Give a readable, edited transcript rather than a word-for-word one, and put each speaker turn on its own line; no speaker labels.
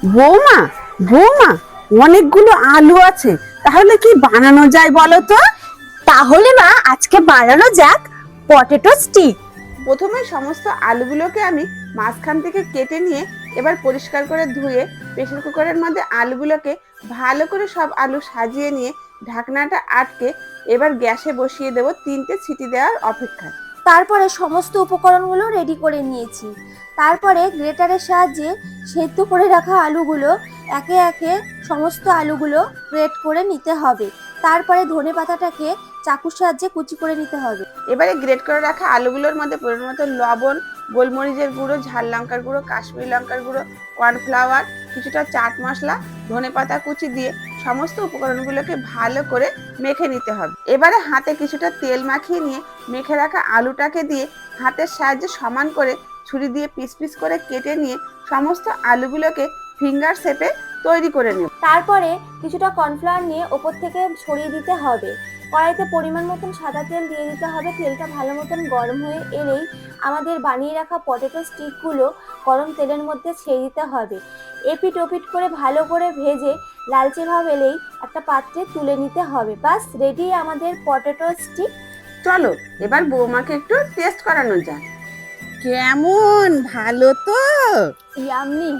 বৌমা, বৌমা, অনেকগুলো আলু আছে, তাহলে কি বানানো যায় বলো তো?
তাহলে মা আজকে বানানো যাক পটেটো স্টিক।
প্রথমে সমস্ত আলুগুলোকে আমি মাঝখান থেকে কেটে নিয়ে এবার পরিষ্কার করে ধুয়ে প্রেসার কুকারের মধ্যে আলুগুলোকে ভালো করে সব আলু সাজিয়ে নিয়ে ঢাকনাটা আটকে এবার গ্যাসে বসিয়ে দেবো 3টে সিটি দেওয়ার অপেক্ষায়।
তারপরে সমস্ত উপকরণগুলো রেডি করে নিয়েছি। তারপরে গ্রেটারের সাহায্যে সেদ্ধ করে রাখা আলুগুলো একে একে সমস্ত আলুগুলো গ্রেট করে নিতে হবে। তারপরে ধনেপাতাটাকে চাকুর সাহায্যে কুচি করে নিতে হবে।
এবারে গ্রেট করে রাখা আলুগুলোর মধ্যে পরিমাণ মতো লবণ, গোলমরিচের গুঁড়ো, ঝাল লঙ্কার গুঁড়ো, কাশ্মীরি লঙ্কার গুঁড়ো, কর্নফ্লাওয়ার, কিছুটা চাট মশলা, ধনেপাতা কুচি দিয়ে সমস্ত উপকরণগুলোকে ভালো করে মেখে নিতে হবে। এবারে হাতে কিছুটা তেল মাখিয়ে নিয়ে মেখে রাখা আলুটাকে দিয়ে হাতের সাহায্যে সমান করে ছুরি দিয়ে পিস পিস করে কেটে নিয়ে সমস্ত আলুগুলোকে ফিঙ্গার শেপে তৈরি করে নেব।
তারপরে কিছুটা কর্নফ্লাওয়ার নিয়ে ওপর থেকে ছড়িয়ে দিতে হবে। কড়াইতে পরিমাণ মতন সাদা তেল দিয়ে দিতে হবে। তেলটা ভালো মতন গরম হয়ে এলেই আমাদের বানিয়ে রাখা পটেটো স্টিকগুলো গরম তেলের মধ্যে ছেড়ে দিতে হবে। এপিট ওপিট করে ভালো করে ভেজে লালচে ভাব এলেই একটা পাত্রে তুলে নিতে হবে। বাস রেডি আমাদের পটেটো স্টিক।
চলো এবার বৌমাকে একটু টেস্ট করানো যাক। কেমন, ভালো তো?
ইয়াম্মি।